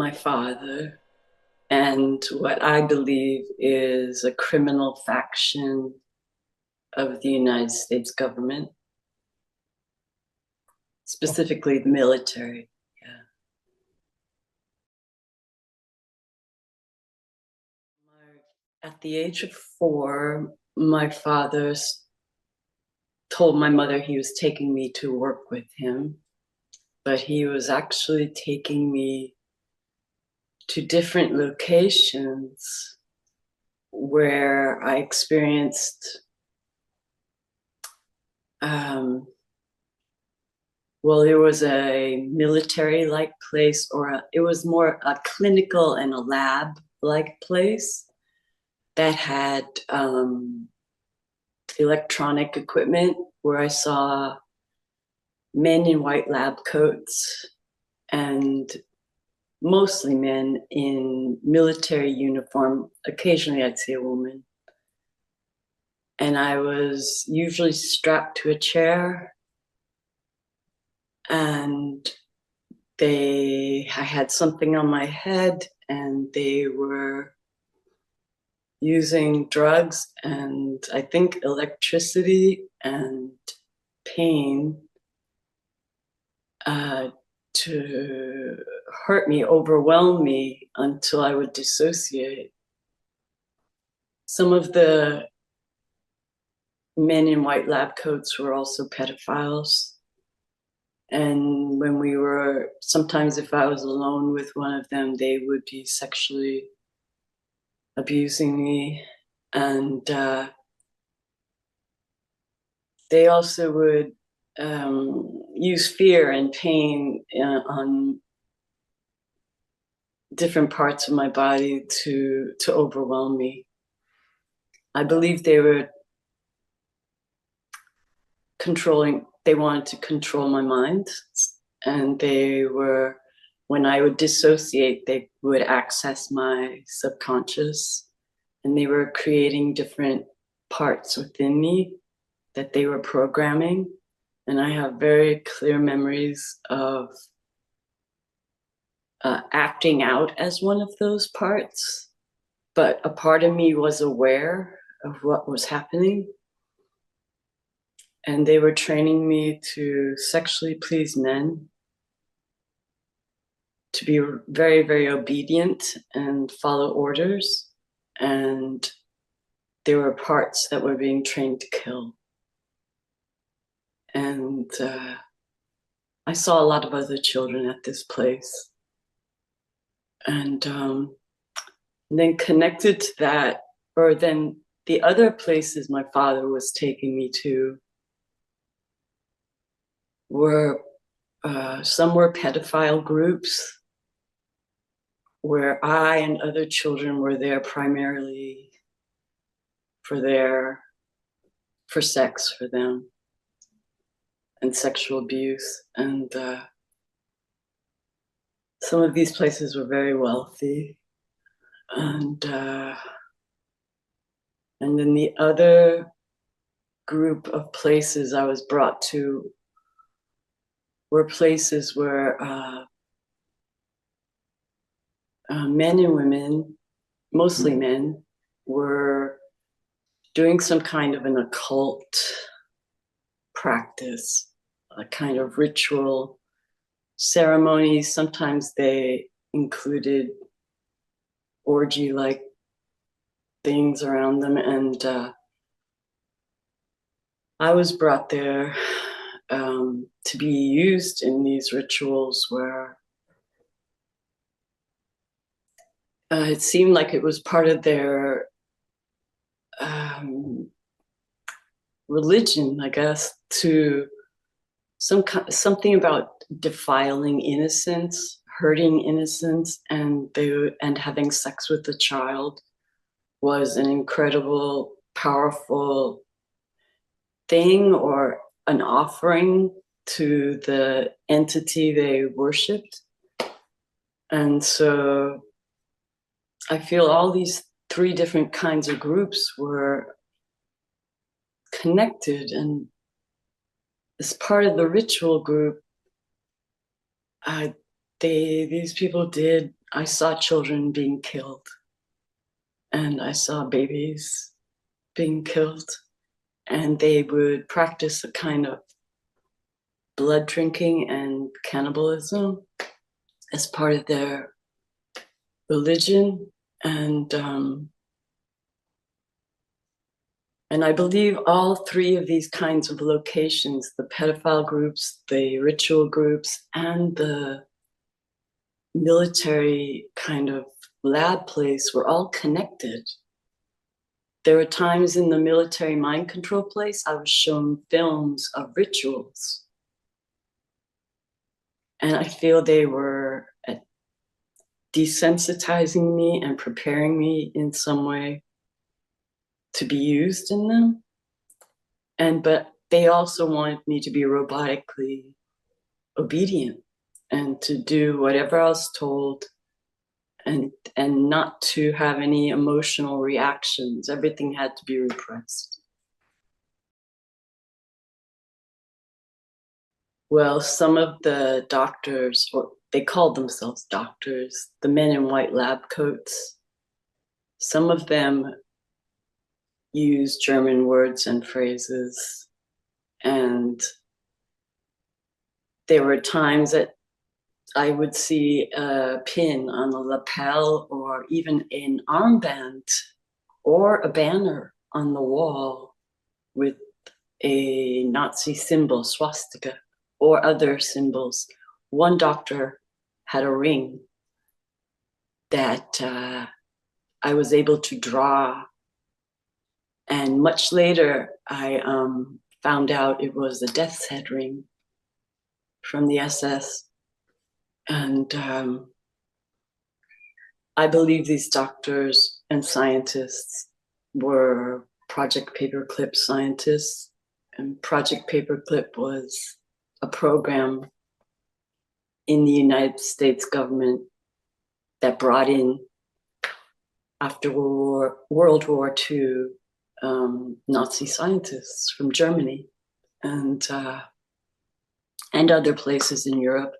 my father and what I believe is a criminal faction of the United States government, specifically the military. Yeah. At the age of 4, my father told my mother he was taking me to work with him, but he was actually taking me to different locations where I experienced, well, there was a military-like place, or it was more a clinical and a lab-like place that had electronic equipment, where I saw men in white lab coats and mostly men in military uniform. Occasionally I'd see a woman. And I was usually strapped to a chair, and I had something on my head, and they were using drugs and I think electricity and pain to hurt me, overwhelm me until I would dissociate. Some of the men in white lab coats were also pedophiles. And when sometimes if I was alone with one of them, they would be sexually abusing me. And they also would use fear and pain on different parts of my body to overwhelm me. I believe they were they wanted to control my mind, and when I would dissociate, they would access my subconscious, and they were creating different parts within me that they were programming. And I have very clear memories of acting out as one of those parts, but a part of me was aware of what was happening. And they were training me to sexually please men, to be very, very obedient and follow orders. And there were parts that were being trained to kill. And I saw a lot of other children at this place. And then connected to that, or then the other places my father was taking me to were some were pedophile groups where I and other children were there primarily for sex for them and sexual abuse. And some of these places were very wealthy. And then the other group of places I was brought to were places where men and women, mostly men, were doing some kind of an occult practice, a kind of ritual ceremonies. Sometimes they included orgy-like things around them. And I was brought there to be used in these rituals where it seemed like it was part of their religion, I guess, to something about defiling innocence, hurting innocence, and having sex with a child was an incredible, powerful thing, or an offering to the entity they worshipped. And so I feel all these 3 different kinds of groups were connected, and as part of the ritual group, these people did, I saw children being killed, and I saw babies being killed, and they would practice a kind of blood drinking and cannibalism as part of their religion. And I believe all three of these kinds of locations, the pedophile groups, the ritual groups, and the military kind of lab place, were all connected. There were times in the military mind control place, I was shown films of rituals. And I feel they were desensitizing me and preparing me in some way to be used in them. But they also wanted me to be robotically obedient and to do whatever I was told, and not to have any emotional reactions. Everything had to be repressed. Well, some of the doctors, or they called themselves doctors, the men in white lab coats, some of them use German words and phrases. And there were times that I would see a pin on a lapel or even an armband or a banner on the wall with a Nazi symbol, swastika, or other symbols. One doctor had a ring that I was able to draw. And much later, I found out it was a death's head ring from the SS. And I believe these doctors and scientists were Project Paperclip scientists. And Project Paperclip was a program in the United States government that brought in, after World War II, Nazi scientists from Germany and other places in Europe.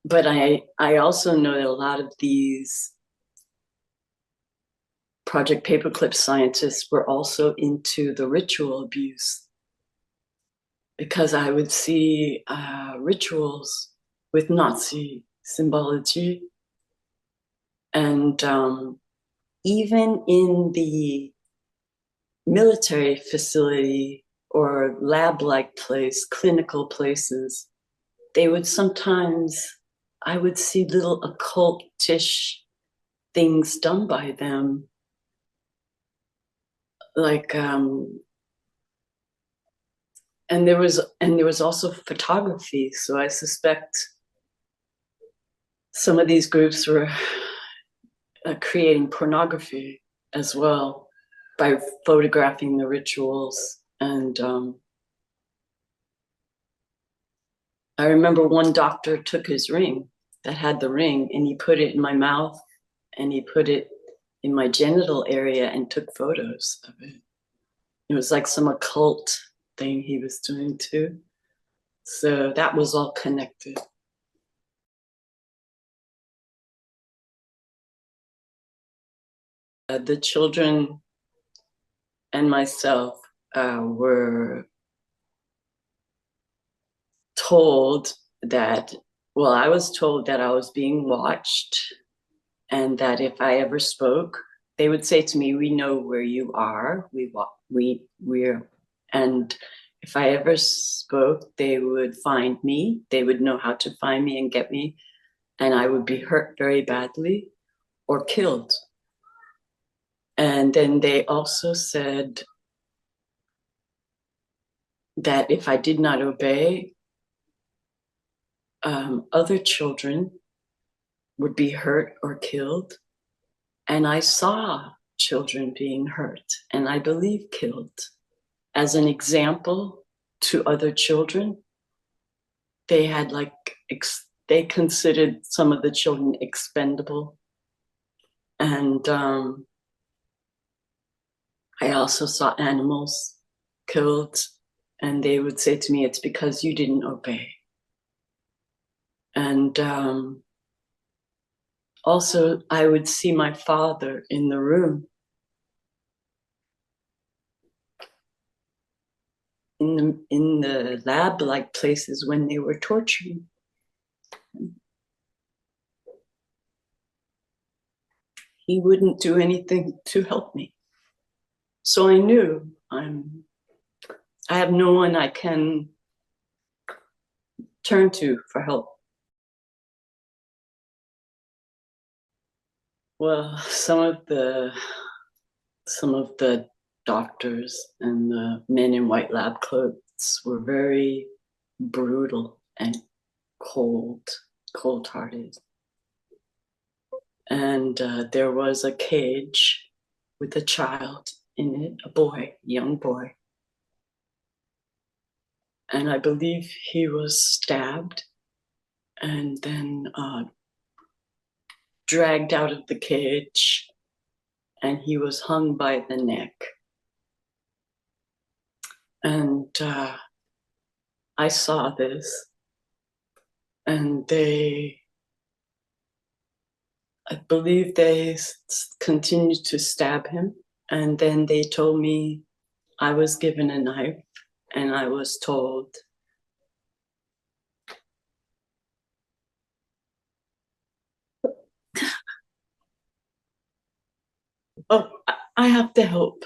But I also know that a lot of these Project Paperclip scientists were also into the ritual abuse, because I would see rituals with Nazi symbology. And even in the military facility or lab-like place, clinical places, they would sometimes, I would see little occultish things done by them. Like, and there was also photography. So I suspect some of these groups were creating pornography as well by photographing the rituals. And I remember one doctor took his ring that had the ring, and he put it in my mouth, and he put it in my genital area and took photos of it. It was like some occult thing he was doing too. So that was all connected. The children and myself were told that, well, I was told that I was being watched, and that if I ever spoke, they would say to me, "We know where you are. We're," and if I ever spoke, they would find me. They would know how to find me and get me, and I would be hurt very badly or killed. And then they also said that if I did not obey, other children would be hurt or killed. And I saw children being hurt and I believe killed as an example to other children. They had they considered some of the children expendable. And I also saw animals killed And they would say to me, it's because you didn't obey. And also, I would see my father in the room, in the lab-like places when they were torturing. He wouldn't do anything to help me. So I knew I have no one I can turn to for help. Well, some of the doctors and the men in white lab clothes were very brutal and cold-hearted. And there was a cage with a child in it, a young boy. And I believe he was stabbed and then dragged out of the cage, and he was hung by the neck. And I saw this, and I believe they continued to stab him. And then they told me I was given a knife, and I was told, oh, I have to help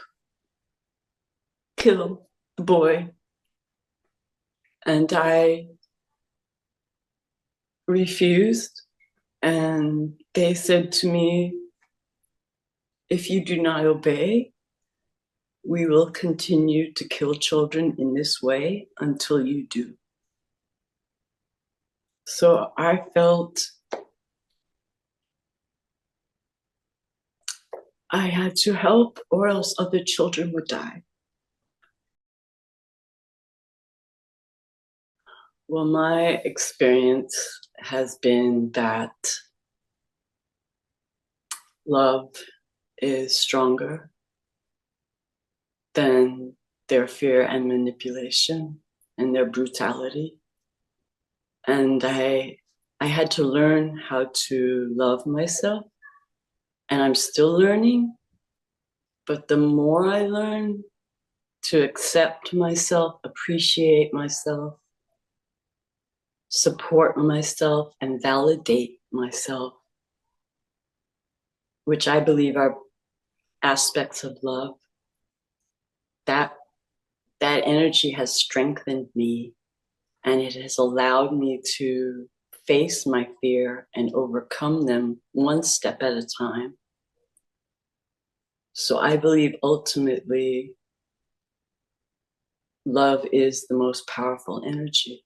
kill the boy. And I refused. And they said to me, if you do not obey, we will continue to kill children in this way until you do. So I felt I had to help, or else other children would die. Well, my experience has been that love is stronger than their fear and manipulation and their brutality. And I had to learn how to love myself, and I'm still learning. But the more I learn to accept myself, appreciate myself, support myself, and validate myself, which I believe are aspects of love, that energy has strengthened me, and it has allowed me to face my fear and overcome them one step at a time. So I believe ultimately love is the most powerful energy.